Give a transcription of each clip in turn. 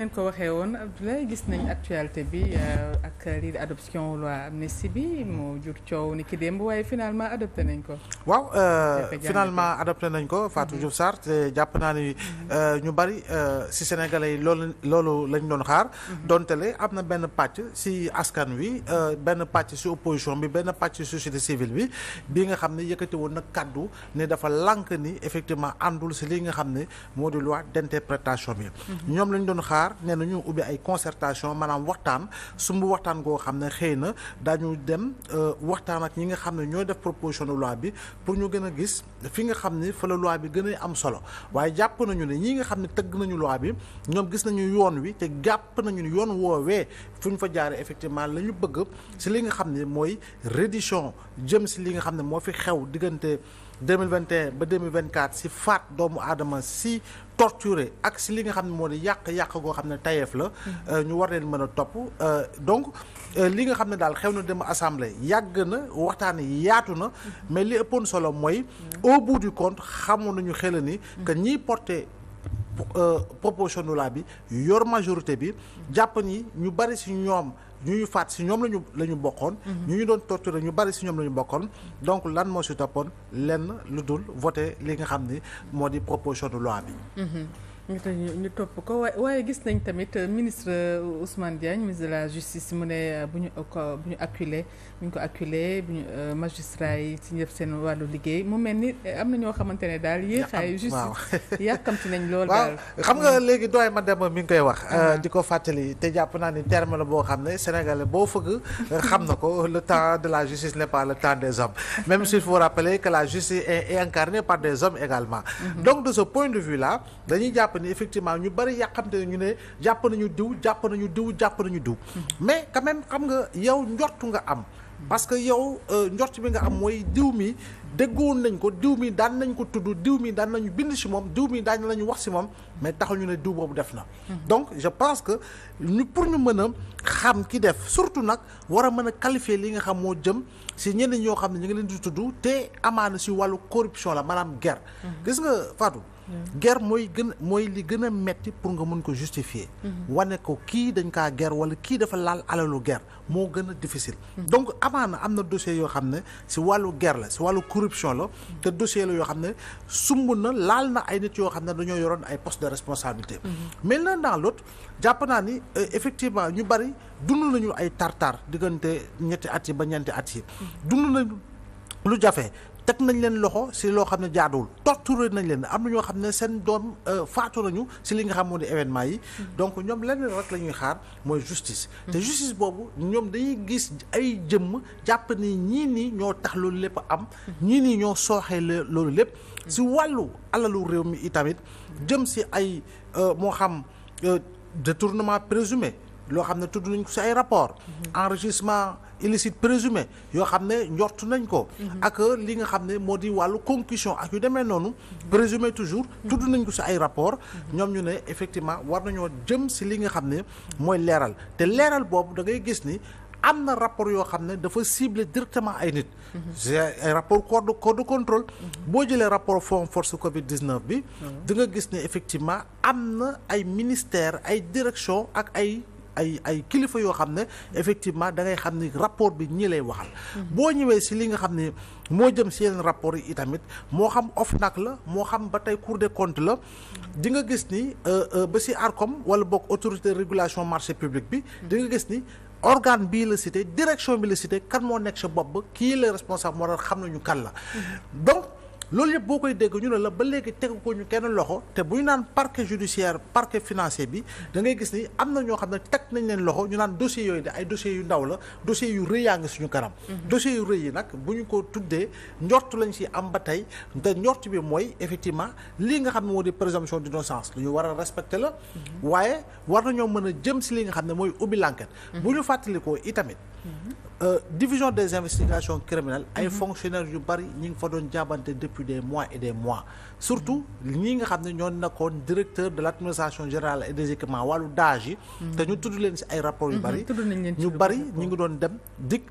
ngeen ko waxee woon Abdoulaye gis nañ actualité bi ak lii di adoption loi amnistie bi moo jur coow ni ki démb waaye finalement adopté nañ ko. waaw finalement adopté nañ ko Fatou Diouf Sarr te jàpp naa ni ñu bari si sénégalais yi loolu lañ doon xaar. dontele am na benn pàcc si askan wi benn pàcc si opposition bi benn pàcc si société civile bi nga xam ne yëkkati woon na kaddu ne dafa lànk ni effectivement àndul si li nga xam ne moo di loi d'interprétation bi. ñoom lañ doon xaar. nee na ñu ubbi ay concertation maanaam waxtaan sumb waxtaan goo xam ne xëy na daañu dem waxtaan ak ñi nga xam ne ñooy def proposition de loi bi pour ñu gën a gis fi nga xam ne fa la loi bi gën a am solo waaye jàpp nañu ne ñi nga xam ne tëgg nañu loi bi ñoom gis nañu yoon wi te jàpp nañu ne yoon woowee fu ñu fa jaaree effectivement la ñu bëgg si li nga xam ne mooy reddition jëm si li nga xam ne moo fi xew diggante 2021 ba 2024 si faat doomu aadama si torturé ak si li nga xam ne moo di yàq goo xam ne tayeef la ñu war leen mën a topp donc li nga xam ne daal xew na dem assemblée yàgg na waxtaan yi yaatu na mais li ëppoon solo mooy au bout du compte xamoon nañu xel ni que ñiy porté proposition de loi bi yor majorité bi jàpp ni ñu bari si ñoom ñu faat si ñoom la ñu bokkoon. ñu doon torturer ñu bari si ñoom la ñu bokkoon donc lan moo si toppoon lenn lu dul voter li nga xam ni moo di proposition de loi bi. ñu topp ko waaye gis nañ tamit ministre Ousmane Diagne ministre de la justice mu ne bu ñu acculé bu ñu magistrat yi ci ñëpp seen wàllu liggéey mu mel ni am na ñoo xamante ne daal yéexaayu justice yàkkamti nañ lool daal. xam nga léegi doy ma dem mi ngi koy wax. di ko fàttali te jàpp naa ni terme la boo xam ne sénégalais boo fëgg xam na ko le temps de la justice n'est pas le temps des hommes même s'il faut rappeler que la justice est incarnée par des hommes également. Donc de ce point de vue là dañuy jàpp ni effectivement ñu bari yàqamte ñu ne jàpp nañu diw mais quand même xam nga yow njortu nga am parce que yow njort bi nga am mooy diw mi déggoon nañ ko diw mi daan nañ ko tudd diw mi daan nañu bind ci moom diw mi daan nañu wax ci moom mais taxul ñu ne diw boobu def na donc je pense que pour ñu mën a xam ki def surtout nag war a mën a qualifier li nga xam moo jëm ci ñenn ñoo xam ne ñu ngi leen di tudd te amaana ci wàllu corruption la maanaam guerre gis nga Fatou guerre mooy li gën a metti pour nga mën ko justifier wane ko kii dañ kaa guerre wala kii dafa laal alalu guerre moo gën a difficile donc amaana am na dossier yoo xam ne ci wàllu guerre la ci wàllu corruption la te dossier la yoo xam ne sumb na laal na ay nit yoo xam ne dañoo yoroon ay poste de responsabilité mais l'un dans l'autre jàpp naa ni effectivement ñu bari dund nañu ay tartar diggante ñetti at yi ba ñeenti at yi dund nañu lu jafe teg nañ leen loxo ci loo xam ne jaaduwul torturé nañ leen am na ñoo xam ne seen doom faatu nañu ci li nga xam moo di événement yi donc ñoom leneen rek la ñuy xaar mooy justice te justice boobu ñoom dañuy gis ay jëmm jàpp ni ñii nii ñoo tax loolu lépp am ñii nii ñoo sooxee loolu lépp ci wàllu alalu réew mi itamit jëm ci ay moo xam détournement présumé loo xam ne tudd nañ ko ci ay rapport enrichissement illicite présumé yoo xam ne njort nañ ko ak li nga xam ne moo di wàllu concussion ak yu demee noonu présumé toujours tudd nañ ko ci ay rapport ñoom ñu ne effectivement war nañoo jëm ci li nga xam ne mooy leeral te leeral boobu da ngay gis ni am na rapport yoo xam ne dafa ciblé directement ay nit c'est ay rapport corps de contrôle boo jëlee rapport fonds force Covid-19 bi di nga gis ne effectivement am na ay ministères ay direction ak ay kilifa yoo xam ne effectivement da ngay xam ni rapport bi ñi lay waxal boo ñëwee ci li nga xam ne moo jëm ci yeneen rapport yi itamit moo xam OFNAC la moo xam ba tey Cour des comptes la di nga gis ni ba ci ARCOM wala boog autorité de régulation marché public bi di nga gis ni organe bii la cité direction bi la cité kan moo nekk sa bopp ba kii la responsable moo tax xam nañu kan la donc loolu yëpp boo koy dégg ñu ne la ba léegi tegu ko ñu kenn loxo te bu ñu naan parquet judiciaire parquet financier bi da ngay gis ni am na ñoo xam ne teg nañ leen loxo ñu naan dossiers yooyu de ay dossiers yu ndaw la dossiers yu rëy yaa ngi suñu kanam dossiers yu rëy yi nag bu ñu ko tuddee njort lañ ci am ba tey te njort bi mooy effectivement lii nga xam ne moo di présomption d'innocence lu ñu war a respecter la waaye war nañoo mën a jëm ci li nga xam ne mooy ubbi l'enquête bu ñu fàttalikoo itamit division des investigations criminelles ay fonctionnaires yu bari ñi ngi fa doon jaabante depuis des mois et des mois surtout ñi nga xam ne ñoo nekkoon directeur de l'administration générale et des équipements wàllu DAGE yi te ñu tudd leen ci ay rapports yu bari ñu bari ñu ngi doon dem di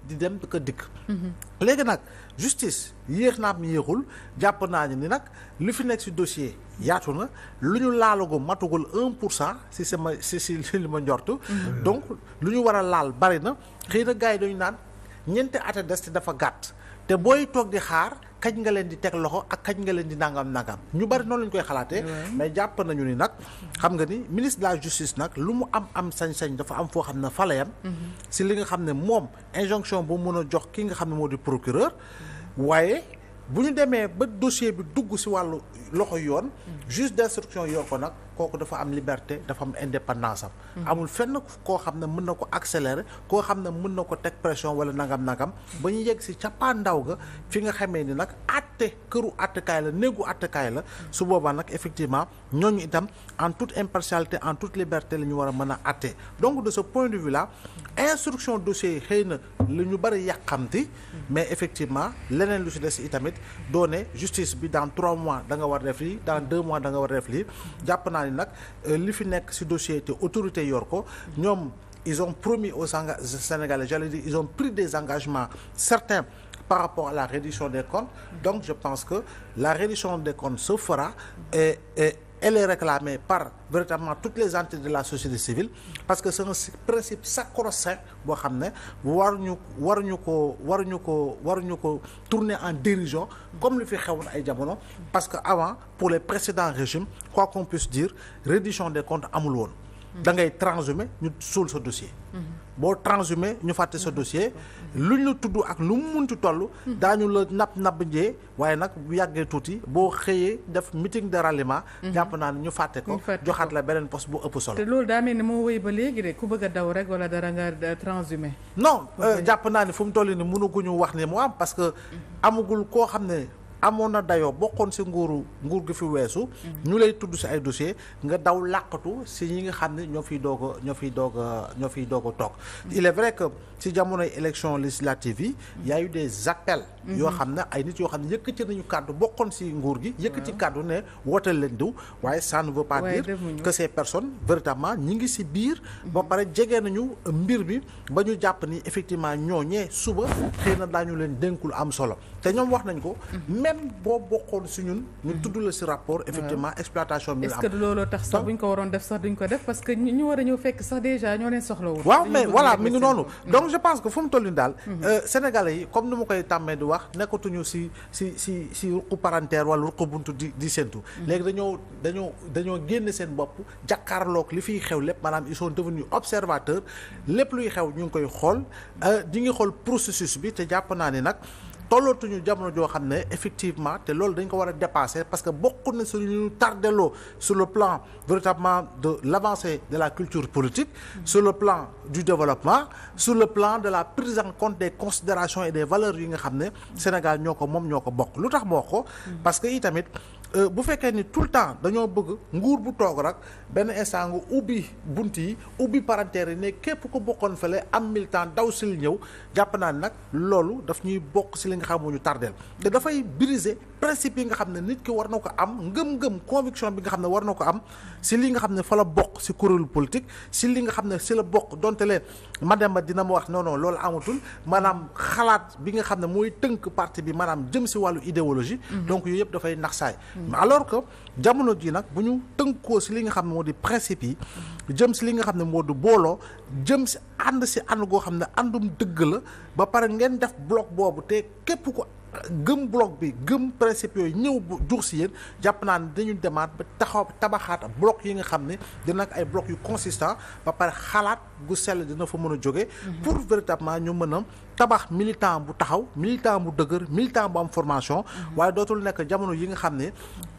ko dikk léegi nag justice yéex na am yéexul jàpp naa ni nag lu fi nekk ci dossier yaatu na lu ñu laalagum matugul 1% si li ma njortu. donc lu ñu war a laal bari na xëy na gars yi dañu naan ñeenti at a des te dafa gàtt te booy toog di xaar kañ nga leen di teg loxo ak kañ nga leen di nangam ñu bari noonu lañu koy xalaatee. mais jàpp nañu ni nag xam nga ni ministre de la justice nag lu mu am sañ-sañ dafa am foo xam ne fa la yam si li nga xam ne moom injonction bu mun a jox ki nga xam ne moo di procureur waaye. bu ñu demee ba dossier bi dugg ci wàllu loxo yoon juge d'instruction yor ko nag kooku dafa am liberté dafa am indépendance am amul fenn koo xam ne mën na ko accélérer koo xam ne mën na ko teg pression wala nangam ba ñu yegg ci cappaandaw ga fi nga xamee ni nag àtte këru àttekaay la néegu àttekaay la su boobaa nag effectivement ñooñu itam en toute impartialité en toute liberté la ñu war a mën a àtte donc de ce point de vue là instruction dossier yi xëy na lu ñu bari yàqamti mais effectivement leneen lu ci des itamit doone justice bi dans 3 mois da nga war def lii dans 2 mois da nga war def lii jàpp naa ni nag li fi nekk ci dossier te autorité yor ko ñoom ils ont promis aux Sénégalais j'allais dire ils ont pris des engagements certains par rapport à la reddition des comptes donc je pense que la reddition des comptes se fera et elle est réclamée par véritablement toutes les entités de la société civile parce que c'est un principe sacro-saint boo xam ne waruñu ko tourner en dérision comme li fi xewoon ay jamono parce que avant pour les précédents régimes quoi qu'on puisse dire reddition des comptes amul woon da ngay transhumé ñu suul sa dossier boo transhumé ñu fàtte sa dossier luñ la tudd ak lu mu munti toll daañu la napp njee waaye nag bu yàggee tuuti boo xëyee def meeting de ralliement jàpp naa ne ñu fàtte ko joxaat la beneen poste bu ëpp solo te loolu daa mel ni moo wéy ba léegi de ku bëgg a daw rek wala dara nga transhumé non jàpp naa ne fu mu toll ni mënaguñu wax ne mu am parce que amagul koo xam ne amoon na dayoo bokkoon ci nguur gi fi weesu ñu lay tudd ci ay dossier nga daw làqatu ci ñi nga xam ne ñoo fiy doog a toog il est vrai que ci jamonoy élection législative yi y a eu des appels yoo xam ne ay nit yoo xam ne yëkkati nañu kàddu bokkoon ci nguur gi yëkkati kàddu ne wooteel leen diw waaye ça ne veut pas dire que ces personnes véritablement ñi ngi ci biir ba pare jege nañu mbir bi ba ñu jàpp ni effectivement ñooñee suba xëy na daañu leen dénkul am solo te ñoom wax nañ ko même boo bokkoon ci ñun ñu tudd la ci rapport effectivement exploitation bi est-ce que looloo tax sax buñ ko waroon def sax duñ ko def parce que ñu war a ñëw fekk sax déjà ñoo leen soxla woon waaw mais voilà mi ngi noonu donc je pense que fu mu toll nii daal Sénégalais yi comme ni ma koy tàmmee di wax nekkatuñu ci ruqu parentaire wala ruqu buntu di séntu léegi dañoo génne seen bopp jàkkaarloog li fiy xew lépp maanaam ils sont devenus observateurs lépp luy xew ñu ngi koy xool di ngi xool processus bi te jàpp naa ni nag tollootuñu jamono joo xam ne effectivement te loolu dañ ko war a dépasser parce que bokk na su ñu tardeloo sur le plan véritablement de l'avancée de la culture politique sur le plan du développement sur le plan de la prise en compte des considérations et des valeurs yi nga xam ne Sénégal ñoo ko moom ñoo ko bokk lu tax moo ko parce que itamit bu fekkee ni tout le temps dañoo bëgg nguur bu toog rek benn instant nga ubbi bunt yi ubbi parenthèse yi ne képp ko bokkoon fële am militant daw sil ñëw jàpp naa ni nag loolu daf ñuy bokk si li nga xam moo ñu tardeel te dafay briser principe yi nga xam ne nit ki war na ko am ngëm-ngëm conviction bi nga xam ne war na ko am si li nga xam ne fa la bokk si kuréelu politique si li nga xam ne si la bokk donte leen Mademba dina ma wax non loolu amatul maanaam xalaat bi nga xam ne mooy tënk parti bi maanaam jëm si wàllu idéologie donc yooyu yëpp dafay nax saay alors que jamono ji nag bu ñu tënkoo si li nga xam ne moo di principe yi jëm si li nga xam ne moo di booloo jëm si ànd goo xam ne àndum dëgg la ba pare ngeen def bloc boobu te képp ko gëm bloc bi gëm principe yooyu ñëw jur si yéen jàpp naa ne dañu demaat ba tabaxaat bloc yi nga xam ne dina ay bloc yu consistant ba pare xalaat gu sell dina fa mën a jóge pour véritablement ñu mën a tabax militant bu taxaw militant bu dëgër militant bu am formation waaye dootul nekk jamono yi nga xam ne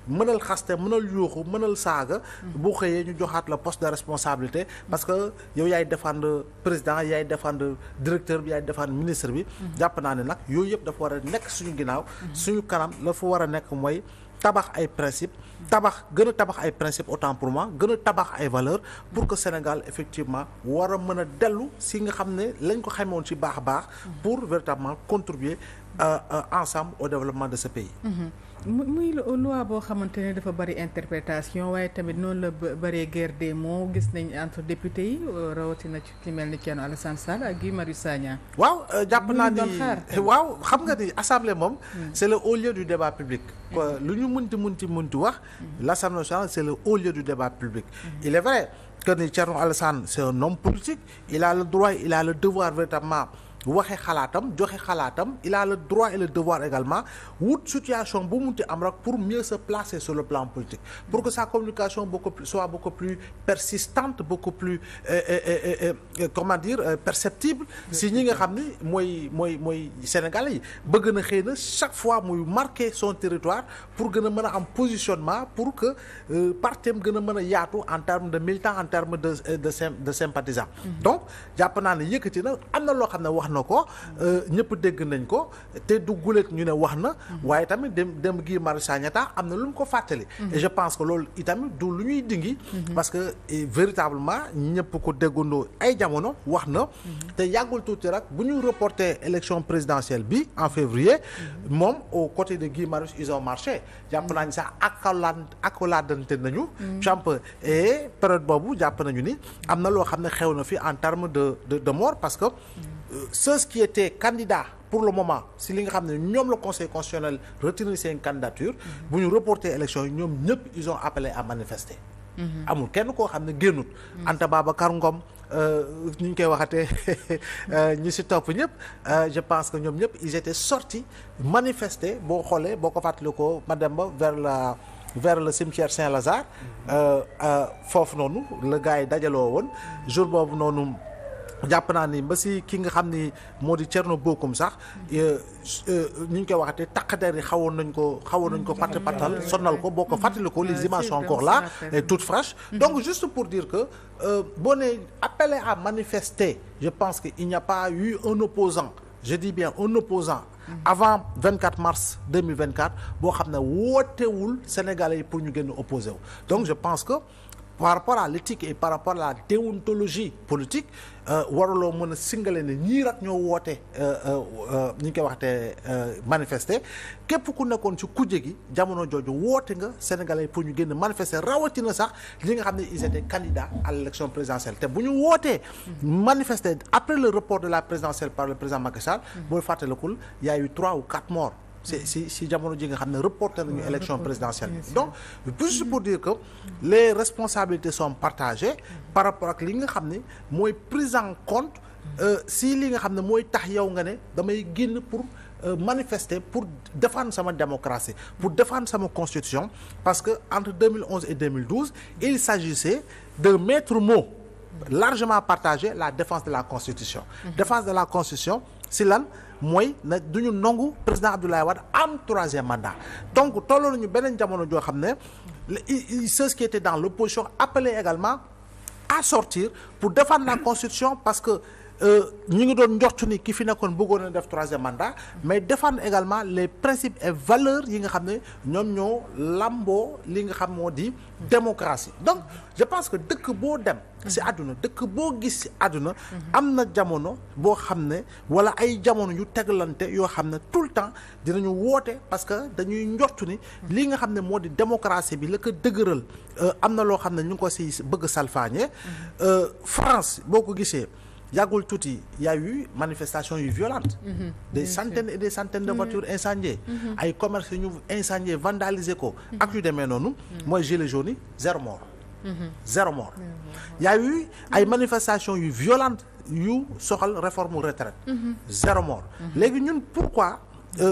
mënal xaste mënal yuuxu mënal saaga bu xëyee ñu joxaat la poste de responsabilité parce que yow yaay défendre président yaay défendre directeur bi yaay défendre ministre bi jàpp naa ne nag yooyu yëpp dafa war a nekk suñu ginnaaw suñu kanam la fa war a nekk mooy tabax ay principe gën a tabax ay principe autant pour moi gën a tabax ay valeurs pour que Sénégal effectivement war a mën a dellu si nga xam ne lañ ko xamoon ci baax a baax pour véritablement contribuer ensemble au développement de ce pays muy loi boo xamante ne dafa bari interprétation waaye tamit noonu la bëree guerre des mots gis nañ entre députés yi rawatina ci mel ni Thierno Alassane Sall ak Guy Marius Sagna. waaw jàpp naa ni waaw xam nga ni assemblée moom. c'est le haut lieu du débat public. lu ñu munti wax. l'Assemblée nationale c'est le haut lieu du débat public. il est vrai que ni Thierno Alassane c'est un homme politique il a le droit il a le devoir véritablement. waxee xalaatam joxe xalaatam il a le droit et le devoir également wut situation bu munti am rek pour mieux se placer sur le plan politique pour que sa communication soit beaucoup plus persistante beaucoup plus comment dire perceptible si ñi nga xam ni mooy Sénégalais yi bëgg na xëy na chaque fois muy marquer son territoire pour gën a mën a am positionnement pour que partem gën a mën a yaatu en termes de militants en termes de sympathisants donc jàpp naa ne yëkkati na am na loo xam ne wax na ko ñëpp dégg nañ ko te du gulet ñu ne wax na waaye tamit dem Guy Marius Sagna am na lu mu ko fàttali et je pense que loolu itamit du lu ñuy dingi parce que véritablement ñëpp ko déggandoo ay jamono wax na te yàggul tuuti rek bu ñu reporté élection présidentielle bi en février moom aux côtés de Guy Marius ils ont marché jàpp nañ sax accoladante nañu champ et période boobu jàpp nañu ni am na loo xam ne xew na fi en termes de mort parce que ceux qui étaient candidats pour le moment si li nga xam ne ñoom le conseil constitutionnel retenir seen candidature bu ñu reporter élection yi ñoom ñëpp ils ont appelé à manifester amul kenn koo xam ne génnut Anta Babacar Ngom ñu ngi koy waxatee ñi si topp ñëpp je pense que ñoom ñëpp ils étaient sortis manifester boo xoolee boo ko fàttalikoo ma dem ba vers le cimetière Saint-Lazare foofu noonu la gars yi dajaloo woon jour boobu noonu jàpp naa ni ba si ki nga xam ni moo di Thierno Bocoum sax ñu ngi koy waxatee takk-der yi xawoon nañ ko patal sonnal ko boo ko fàttali ko les images sont encore là et toutes fraîches donc juste pour dire que boo ne appelé à manifester je pense que il n'y a pas eu un opposant je dis bien un opposant avant 24 mars 2024 boo xam ne wootewul Sénégalais yi pour ñu gën a opposé wu donc je pense que par rapport à l'éthique et par rapport à la déontologie politique waraloo mën a singale ne ñii rek ñoo woote ni ñu koy waxtee manifester képp ku nekkoon ci kujje gi jamono jooju woote nga Sénégalais pour ñu génn manifester rawatina sax li nga xam ne ils étaient candidats à l'élection présidentielle te bu ñu wootee manifester après le report de la présidentielle par le président Macky Sall boo fàttalikul y a eu 3 ou 4 morts si jamono ji nga xam ne reporté nañu élection présidentielle donc juste pour dire que les responsabilités sont partagées par rapport ak li nga xam ne mooy prise en compte si li nga xam ne mooy tax yow nga ne damay génn pour manifester pour défendre sama démocratie pour défendre sama constitution parce que entre 2011 et 2012 il s'agissait de mettre mot largement partagé la défense de la constitution défense de la constitution si lan mooy na du ñu nangu président Abdoulaye Wade am 3e mandat donc tolloo nañu beneen jamono joo xam ne ceux qui étaient dans l'opposition appelaient également à sortir pour défendre la constitution parce que ñu ngi doon njortu ni ki fi nekkoon bëggoon na def 3e mandat mais défendre également les principes et valeurs yi nga xam ne ñoom ñoo lamboo li nga xam moo di démocratie donc je pense que dëkk boo dem ci àdduna dëkk boo gis ci àdduna am na jamono boo xam ne walla ay jamono yu tegalante yoo xam ne tout le temps dinañu woote parce que dañuy njortu ni li nga xam ne moo di démocratie bi la ko dëgëral am na loo xam ne ñu ngi ko ci bëgg salfaañe France boo ko gisee yàggul tuuti y a eu manifestation yu violentes des centaines et des centaines de voitures incendiées ay commerces yu ñu incendié vandaliser ko ak yu demee noonu mooy gilets jaunes yi 0 mort y a eu ay manifestations yu violentes yu soxal réforme retraite 0 mort léegi ñun pourquoi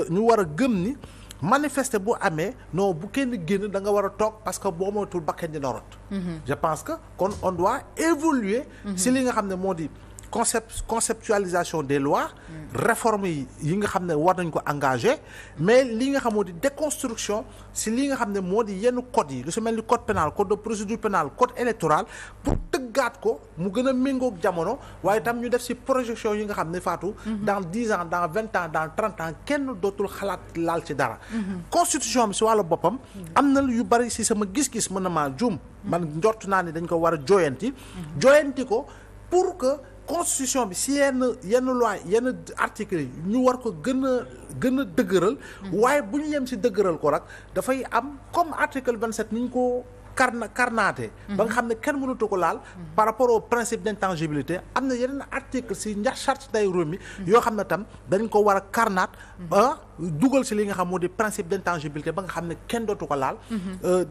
ñu war a gëm ni manifester bu amee non bu kenn génn da nga war a toog parce que boo moytul bakkan dina rot je pense que kon on doit évoluer si li nga xam ne moo di conceptualisation des lois réformes yi nga xam ne war nañ ko engagé mais li nga xam moo di déconstruction si li nga xam ne moo di yenn codes yi lu si mel ni code pénal code de procédure pénale code électoral pour tëggaat ko mu gën a méngoog jamono waaye tam ñu def si projection yi nga xam ne Fatou dans 10 ans dans 20 ans dans 30 ans kenn dootul xalaat laal ci dara constitution bi si wàllu boppam am na yu bari si sama gis-gis mën na maa juum man njort naa ne dañ ko war a jooyanti ko pour que constitution bi si yenn loi yenn articles yi ñu war ko gën a dëgëral. waaye bu ñu yem si dëgëral ko rek dafay am comme article 27 ni ñu ko carnaté ba nga xam ne kenn mënatu ko laal par rapport au principe d'intangibilité am na yeneen article si charte day réew mi yoo xam ne tam dañ ko war a carnat dugal si li nga xam moo di principe d'intangibilité ba nga xam ne kenn dootu ko laal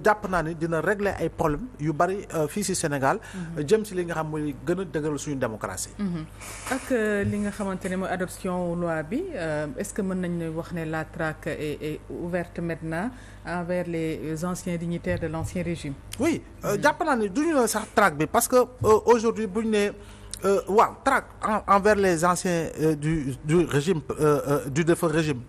jàpp naa ni dina régler ay problème yu bari fii si Sénégal jëm si li nga xam mooy gën a dëgëral suñu démocratie ak li nga xamante ne mooy adoption loi bi est-ce que mën nañ wax ne la traque est ouverte maintenant envers les anciens dignitaires de l'ancien régime. Oui jàpp naa ni duñu ne sax traque bi parce que aujourd'hui buñu ne waaw traque envers les anciens du régime du défunt régime.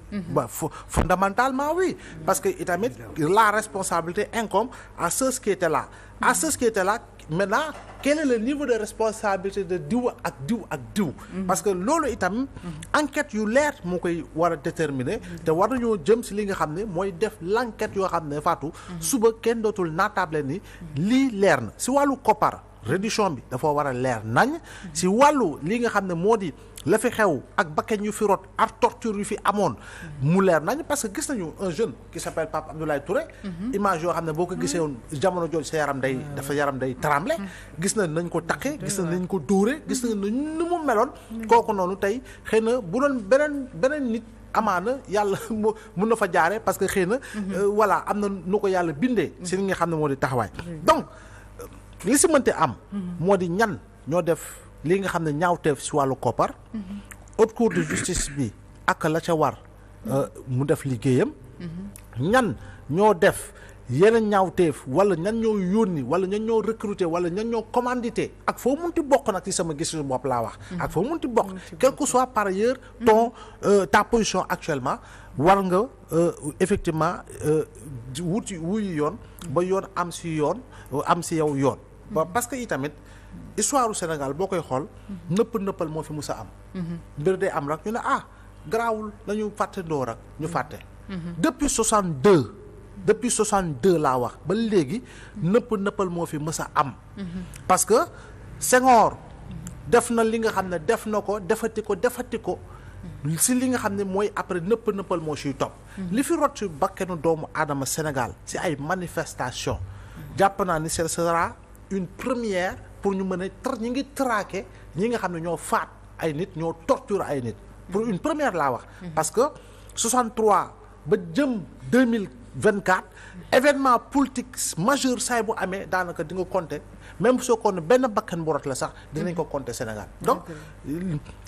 Fondamentalement oui parce que itamit la responsabilité incombe à ceux qui étaient là. À ceux qui étaient là maintenant quel est le niveau de responsabilité de diw ak diw ak diw. parce que loolu itam enquête yu leer moo koy war a déterminer te war nañoo jëm si li nga xam ne mooy def l'enquête yoo xam ne Fatou. suba kenn dootul naatable ni lii leer na si wàllu koppar. réduction bi dafa war a leer nañ si wàllu li nga xam ne moo di la fi xew ak bakkan yu fi rot ak torture yu fi amoon mu leer nañ parce que gis nañu un jeune qui s'appelle Pape Abdoulaye Touré image yoo xam ne boo ko gisee woon jamono jooju sa yaram day tremble gis nañ ko taqe gis nañ ko dóore gis nañ nu mu meloon kooku noonu tey xëy na bu doon beneen nit amaana yàlla mun na fa jaare parce que xëy na voilà am na nu ko yàlla bindee si li nga xam ne moo di taxawaay donc li si mënte am moo di ñan ñoo def li nga xam ne ñaawteef si wàllu koppar haute cour de justice bi ak la ca war mu def liggéeyam ñan ñoo def yeneen ñaawteef wala ñan ñoo yónni wala ñan ñoo recruter wala ñan ñoo commandité ak foo munti bokk nag ci sama gis bopp laa wax ak foo munti bokk quel que soit par ailleurs ta position actuellement war nga effectivement wuyu yoon ba yoon am si yow yoon parce que itamit histoire du Sénégal boo koy xool nëppal moo fi mus a am mbir day am rek ñu ne garaawul lañu fàtte ndoo rek ñu fàtte depuis 62 laa wax ba léegi nëppal moo fi mës a am parce que Senghor def na li nga xam ne def na ko defati ko si li nga xam ne mooy après nëppal moo siy topp li fi rot ci bakkanu doomu aadama Sénégal si ay manifestation jàpp naa ni ce sera une première pour ñu mën a ñi ngi traquer ñi nga xam ne ñoo faat ay nit ñoo torture ay nit pour une première laa wax parce que 63 ba jëm 2024 événement politique majeur saay bu amee daanaka di nga compter même soo ko ne benn bakkan bu rot la sax dinañ ko compter Sénégal donc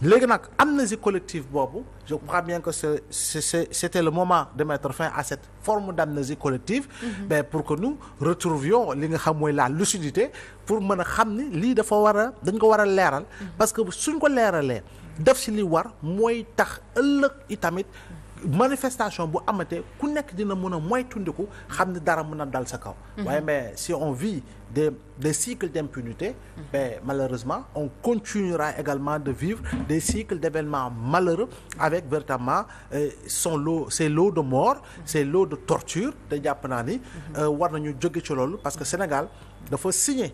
léegi nag amnésie collective boobu je crois bien que c'était le moment de mettre fin à cette forme d'amnésie collective mais pour que nous retrouvions li nga xam mooy la lucidité pour mën a xam ni lii dañ ko war a leeral parce que suñ ko leeralee def si li war mooy tax ëllëg itamit manifestation bu amatee ku nekk dina mën a moytundiku xam ne dara mën a dal sa kaw waaye mais si on vit des cycles d'impunité malheureusement on continuera également de vivre des cycles d'événements malheureux avec véritablement ses lots de mort ses lots de torture te jàpp naa ni war nañu jóge ci loolu parce que Sénégal dafa signer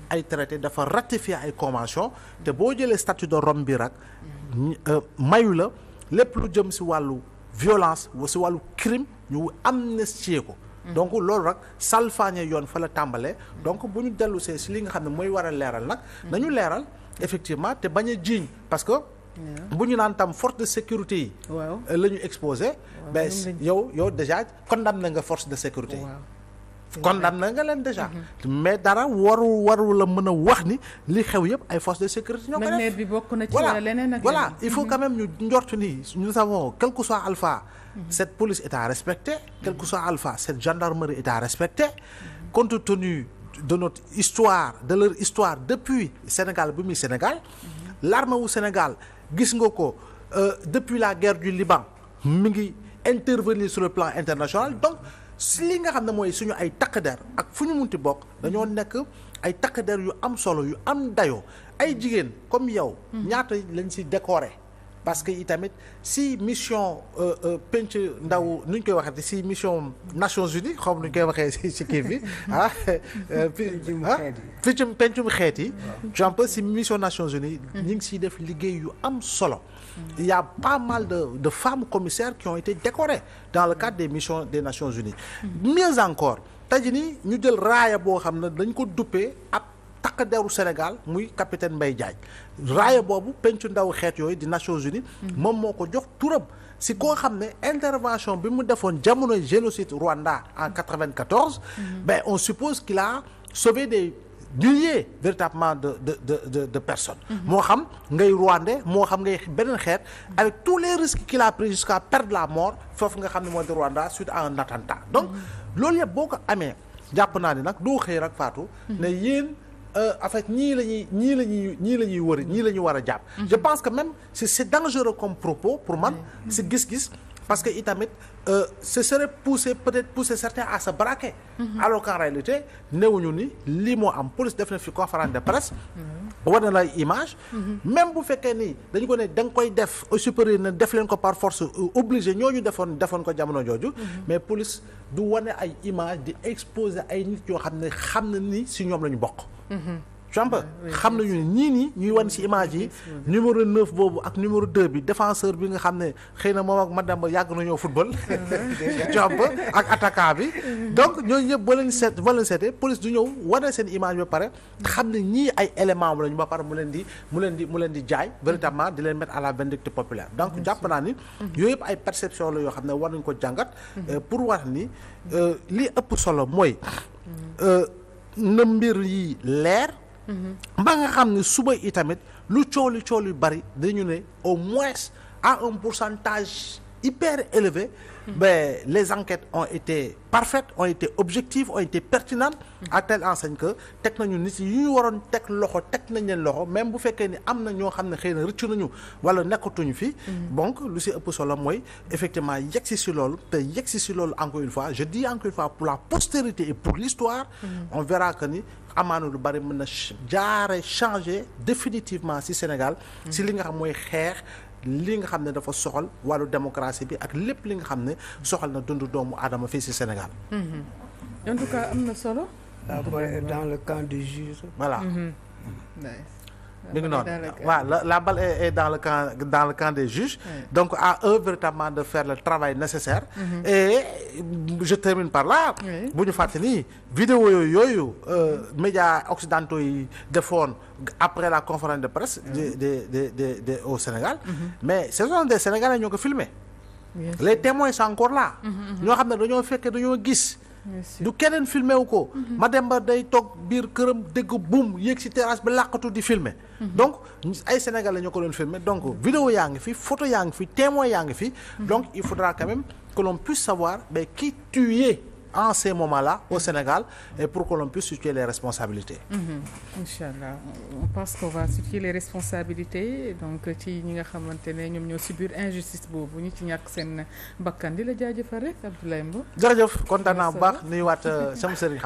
ay traité dafa ratifier ay convention te boo jëlee statut de Rome bi rek mayu la lépp lu jëm si wàllu violence si wàllu crime ñu amnistier ko donc loolu rek salfaañe yoon fa la tàmbalee donc bu ñu dellu see si li nga xam ne mooy war a leeral nag nañu leeral effectivement te bañ a jiiñ parce que bu ñu naan tam force de sécurité yi la ñu exposé yow déjà condamné nga force de sécurité yi condamné nga leen déjà mais dara waru la mën a wax ni li xew yëpp ay forces de sécurité ñoo ko def bi bokk na ci wala leneen ak voilà il faut quand même ñu njort ni nous savons quel que soit alpha cette police est à respecter quel que soit alpha cette gendarmerie est à respecter compte tenu de notre histoire de leur histoire depuis Sénégal bi muy Sénégal l'armée wu Sénégal gis nga ko depuis la guerre du Liban mi ngi intervenir sur le plan international donc si li nga xam ne mooy suñu ay takk der ak fu ñu munti bokk dañoo nekk ay takk der yu am solo yu am dayoo ay jigéen comme yow ñaata lañ si décoré parce que itamit si mission penc ndaw nu ñu koy waxee si mission Nations Unies xam nu ñu koy waxee si kii bi pencum xeet yi un peu si mission Nations Unies ñu ngi siy def liggéey yu am solo. Il y a pas mal de femmes commissaires qui ont été décorées dans le cadre des missions des Nations Unies. Mieux encore tey jii nii ñu jël raaya boo xam ne dañ ko duppee ab takk deru Sénégal muy capitaine Mbaye Diagne raaya boobu pencu ndaw xeet yooyu di Nations Unies moom moo ko jox turam si koo xam ne intervention bi mu defoon jamono génocide Rwanda en 94 ben on suppose qu'il a sauvé des milliers véritablement de personnes. moo xam ngay Rwandais moo xam ngay beneen xeet avec tous les risques qu'il a pris jusqu'à perdre la mort foofu nga xam ne moo di Rwanda suite à un attentat donc loolu yëpp boo ko amee jàpp naa ni nag doo xëy rek Fatou ne yéen en fait ñii la ñuy wër ñii la ñu war a jàpp. Je pense que même c'est dangereux comme propos pour man si gis-gis parce que itamit ce serait peut-être pousser certains à se braquer. Alors qu'en réalité néewuñu ni lii moo am police def na fi conférence de presse. war na lay image. même bu fekkee ni dañu ko ne da nga koy def au supérieur ne def leen ko par force obligé ñooñu defoon ko jamono jooju. mais police du wane ay image di exposer ay nit yoo xam ne ni si ñoom la ñu bokk. Champa xam nañu ne ñii ñuy wan ci image yi numéro 9 boobu ak numéro 2 bi défenseur bi nga xam ne xëy na moom ak madame yàgg nañoo football Champa ak attaquant bi donc ñooñu ñëpp boo leen seetee police du ñëw wane seen image ba pare xam ne ñii ay éléments lañu ba pare mu leen di jaay véritablement di leen mettre à la vindicte populaire donc jàpp naa ni yooyu yëpp ay perception la yoo xam ne war nañu ko jàngat pour wax ni li ëpp solo mooy na mbir yi leer ba nga xam ne suba itamit lu coow yu bari dañu ne au moins à un pourcentage hyper élevé les enquêtes ont été parfaites ont été objectives ont été pertinentes à telle enseigne que teg nañu nit yi ñu waroon teg nañ leen loxo même bu fekkee ni am na ñoo xam ne xëy na rëccu nañu wala nekkatuñu fi donc lu si ëpp solo mooy effectivement yegsi si loolu te yegsi si loolu encore une fois je dis encore une fois pour la postérité et pour l'histoire on verra que ni amaana lu bari mën na changer définitivement si Sénégal si li nga xam mooy xeex li nga xam ne dafa soxal wàllu démocratie bi ak lépp li nga xam ne soxal na dundu doomu aadama fii ci Sénégal. En tout cas am na solo. dans le camp du juge. Voilà. mi ngi noonu waaw la balle est dans le camp des juges. Donc à eux véritablement de faire le travail nécessaire. Et je termine par là. bu ñu fàtte ni vidéo yooyu médias occidentaux yi defoon après la conférence de presse. de au Sénégal. Mais ce sont des Sénégalais ñoo ko filmé. Les témoins sont encore là. ñoo xam ne dañoo fekkee dañoo gis. du keneen filmé wu ko. Mademba day toog biir këram dégg buum yéeg ci terrasse bi làqatu di filmé. donc ay Sénégalais ñoo ko doon filmé donc vidéo yaa ngi fi photo yaa ngi fi témoin yaa ngi fi. donc il faudra quand même que l'on puisse savoir qui tuait en ces moments-là au Sénégal et pour que l'on puisse situer les responsabilités. Inch'Allah on pense qu'on va situer les responsabilités donc ci ñi nga xamante ne ñoom ñoo subir injustice boobu ñu ci ñàkk seen bakkan di la jaajëfal rek Abdoulaye Mbow. jërëjëf kontaan naa bu baax nuyuwaat sama sëriñ